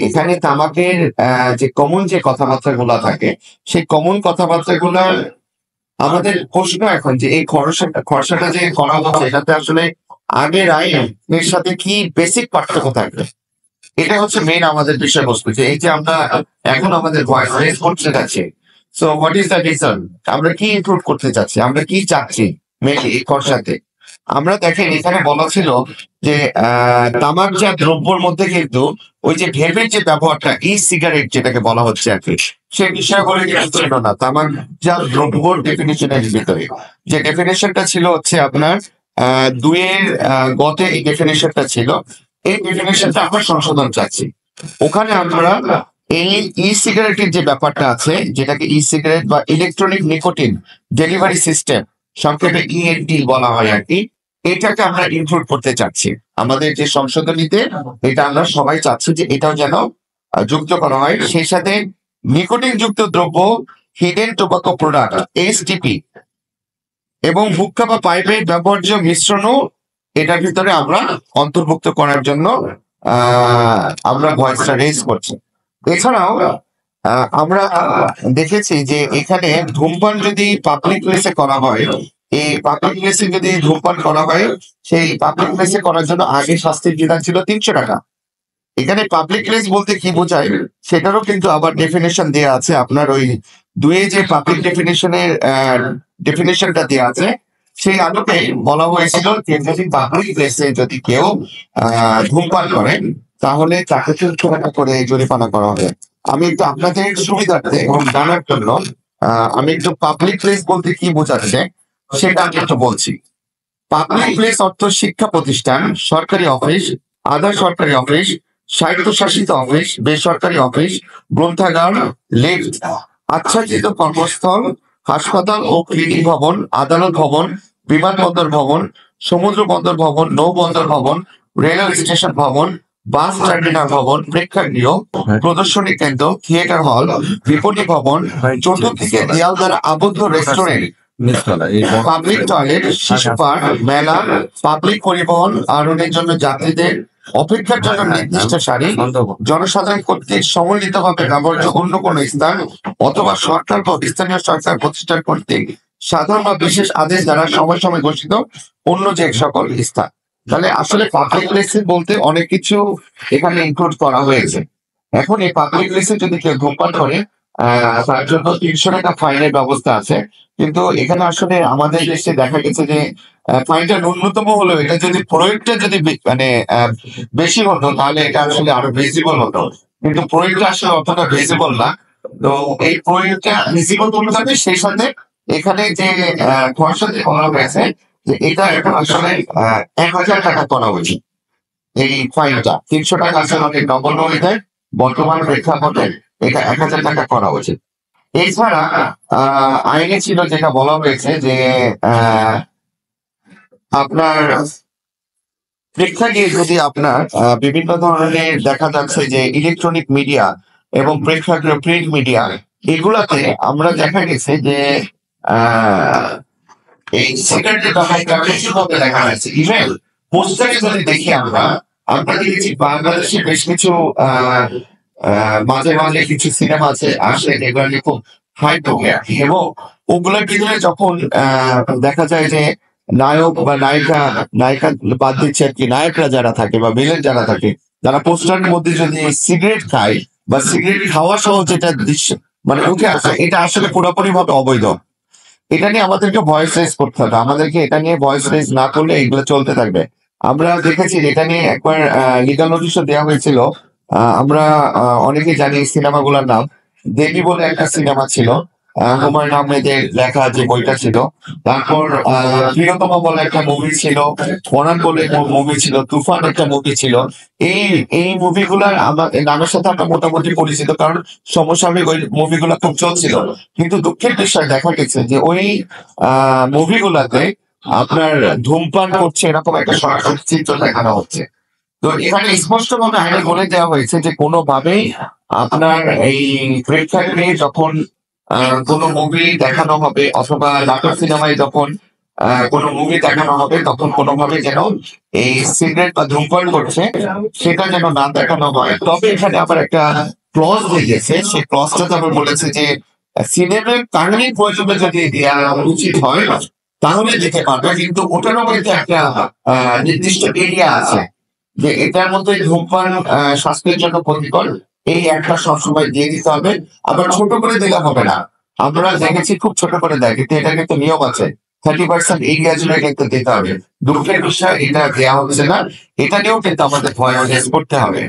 এখানে তামাকের যে কমন যে কথাবার্তা গুলা থাকে, সেই কমন কথাবার্তা গুলা আমাদের প্রশ্ন এখন যে এই খরচাটা যে করা হচ্ছে এটাতে আসলে আগের আইন এর সাথে কি বেসিক পার্থক্য থাকবে, এটা হচ্ছে মেইন আমাদের বিষয়বস্তু। যে এই যে আমরা এখন আমাদের ভয়েস রেজ করতে যাচ্ছি, so what is the reason, আমরা কি ইনক্লুড করতে চাচ্ছি, আমরা কি চাচ্ছি মেইনলি এই খরচাতে। আমরা দেখেন এখানে বলা ছিল যে তামাকজাত দ্রব্যের মধ্যে কিন্তু ওই যে ভেবের যে ব্যবহারটা, ই সিগারেট যেটাকে বলা হচ্ছে আর কি, সে বিষয়গুলো কিন্তু ছিল না তামাকজাত দ্রব্যর ডেফিনেশনের ভিতরে। যে ডেফিনেশনটা ছিল হচ্ছে আপনার দুইয়ের গতে এই ডেফিনেশনটা ছিল, এই ডেফিনেশনটা আমরা সংশোধন চাচ্ছি। ওখানে আমরা এই ই সিগারেটের যে ব্যাপারটা আছে, যেটাকে ই সিগারেট বা ইলেকট্রনিক নিকোটিন ডেলিভারি সিস্টেম, সংক্ষেপে ইএনডি বলা হয় আর কি, এটাকে আমরা ইনক্লুড করতে চাচ্ছি আমাদের যে সংশোধনীতে। এটা আমরা সবাই চাচ্ছি যে এটাও যেন যুক্ত করা হয়। সেই সাথে নিকোটিন যুক্ত দ্রব্য, হিডেন টোবাকো প্রোডাক্ট এসটিপি এবং হুক্কা বা পাইপের ব্যবহার্য মিশ্রণও এটার ভিতরে আমরা অন্তর্ভুক্ত করার জন্য আমরা ভয়েসটা রেজ করছি। এছাড়াও আমরা দেখেছি যে এখানে ধূমপান যদি পাবলিক প্লেসে করা হয়, এই পাবলিক প্লেসে যদি ধূমপান করা হয়, সেই পাবলিক প্লেসে করার জন্য আগে শাস্তির বিধান ছিল 300 টাকা। এখানে পাবলিক প্লেস বলতে কি বোঝায় সেটারও কিন্তু আবার ডেফিনেশন দেওয়া আছে। আপনার ওই দুয়ে যে পাবলিক ডেফিনেশনটা দেওয়া আছে, সেই আলোকে বলা হয়েছিল যে যদি পাবলিক প্লেসে যদি কেউ ধূমপান করে তাহলে তাকে 300 টাকা করে জরিমানা করা হবে। আমি একটু আপনাদের সুবিধার্থে এবং জানার জন্য আমি একটু পাবলিক প্লেস বলতে কি বোঝাচ্ছে সেটা আমি একটু বলছি। পাবলিক প্লেস অর্থ শিক্ষা প্রতিষ্ঠান, সরকারি অফিস, আধা সরকারি অফিস, স্বায়ত্তশাসিত অফিস, বেসরকারি অফিস, গ্রন্থাগার, লিফট, আচ্ছাদিত কর্মস্থল, হাসপাতাল ও ক্লিনিক ভবন, আদালত ভবন, বিমানবন্দর ভবন, সমুদ্র বন্দর ভবন, নৌবন্দর ভবন, রেলওয়ে স্টেশন ভবন, বাস টার্মিনাল ভবন, প্রেক্ষাগৃহ, প্রদর্শনী কেন্দ্র, থিয়েটার হল, বিপণী ভবন, চতুর্দিকে দেয়াল দ্বারা আবদ্ধ রেস্টুরেন্ট, পাবলিক টয়লেট, শিশু পার্ক, মেলা, পাবলিক পরিবহন আরোহণের জন্য যাত্রীদের অপেক্ষার জন্য নির্দিষ্ট সারি, জনসাধারণ কর্তৃক সম্মিলিতভাবে ব্যবহৃত অন্য কোন স্থান অথবা সরকার বা স্থানীয় সরকার প্রতিষ্ঠান কর্তৃক সাধারণ বা বিশেষ আদেশ দ্বারা সময় সময় ঘোষিত অন্য যে সকল স্থান। তাহলে আসলে পাবলিক প্লেস বলতে অনেক কিছু এখানে ইনক্লুড করা হয়েছে। এখন এই পাবলিক প্লেসে যদি কেউ ধূমপান করে তার জন্য 300 টাকা ফাইনের ব্যবস্থা আছে। কিন্তু এখানে আসলে আমাদের দেশে দেখা গেছে যে ফাইনটা ন্যূনতম হলো, এটা যদি প্রয়োগটা যদি মানে বেশি হতো তাহলে এটা আসলে আরো ভিজিবল হতো, কিন্তু প্রয়োগটা আসলে অতটা ভিজিবল না। তো এই প্রয়োগটা ভিজিবল করতে হবে, সেই সাথে এখানে যে খরচা যে করা হয়েছে যে এটা এখন আসলে 1000 টাকা করা উচিত। এই ফাইনটা 300 টাকা আসলে অনেক নগণ্য হয়ে যায়, বর্তমান প্রেক্ষাপটে এটা 1000 টাকা করা উচিত। এছাড়া আইনে ছিল যেটা বলা হয়েছে যে আপনার প্রেক্ষাগৃহে যদি আপনার বিভিন্ন ধরনের দেখা যাচ্ছে যে ইলেকট্রনিক মিডিয়া এবং প্রেক্ষাগৃহ প্রিন্ট মিডিয়া, এগুলাতে আমরা দেখা গেছে যে এই সিগারেটের ব্যবহারটা বেশিভাবে দেখা যাচ্ছে। ইভেন পোস্টারে যদি দেখি আমরা দেখেছি বাংলাদেশে বেশ কিছু মাঝে মাঝে কিছু সিনেমা আছে আসে এগুলো নিয়ে খুব হাইপ হয়ে এবং ওগুলোর ভিতরে যখন দেখা যায় যে নায়ক বা নায়িকা বাদ দিচ্ছে আর কি, নায়করা যারা থাকে বা ভিলেন যারা থাকে, যারা পোস্টারের মধ্যে যদি সিগারেট খায় বা সিগারেট খাওয়া সহ যেটা দৃশ্য মানে উঠে আসে, এটা আসলে পুরোপুরি ভাবে অবৈধ। এটা নিয়ে আমাদেরকে ভয়েস রেজ করতে হবে। আমাদেরকে এটা নিয়ে ভয়েস রেজ না করলে এগুলো চলতে থাকবে। আমরা দেখেছি এটা নিয়ে একবার লিগাল নোটিশও দেওয়া হয়েছিল। আমরা অনেকে জানি সিনেমাগুলোর নাম। দেবী বলে একটা সিনেমা ছিল, হুমায়ুন আহমেদের লেখা যে বইটা ছিল। তারপর প্রিয়তমা বলে একটা মুভি ছিল, ফরান বলে মুভি ছিল, তুফান একটা মুভি ছিল। এই মুভিগুলার নামের সাথে আমরা মোটামুটি পরিচিত, কারণ সমসাময়িক ওই মুভিগুলো খুব চলছিল। কিন্তু দুঃখের বিষয় দেখা গেছে যে ওই মুভিগুলাতে আপনার ধূমপান করছে এরকম একটা সরাসরি চিত্র দেখানো হচ্ছে। তো এখানে স্পষ্ট ভাবে আইনে বলে দেওয়া হয়েছে যে কোনোভাবেই আপনার এই প্রেক্ষাগৃহে যখন কোনো মুভি দেখানো হবে অথবা নাটক সিনেমায় যখন কোনো মুভি দেখানো হবে তখন কোনোভাবে যেন এই সিগারেট বা ধূমপান করছে সেটা যেন না দেখানো হয়। তবে এখানে আবার একটা ক্লজ লেগেছে, সেই ক্লজটাতে আবার বলেছে যে সিনেমার কাহিনীর প্রয়োজনে যদি দেওয়া উচিত হয় তাহলে দিতে পারবে, কিন্তু ওটারও কিন্তু একটা নির্দিষ্ট এরিয়া আছে যে এটার মধ্যে ধূমপান স্বাস্থ্যের জন্য ক্ষতিকর, এই একটা সবসময় দিয়ে দিতে হবে। আবার ছোট করে দিলে হবে না, আমরা দেখেছি খুব ছোট করে দেয়, কিন্তু এটা কিন্তু নিয়ম আছে 30% এরিয়া জুড়ে কিন্তু দিতে হবে। দুঃখের বিষয় এটা দেওয়া হচ্ছে না, এটা নিয়েও কিন্তু আমাদের ভয় করতে হবে।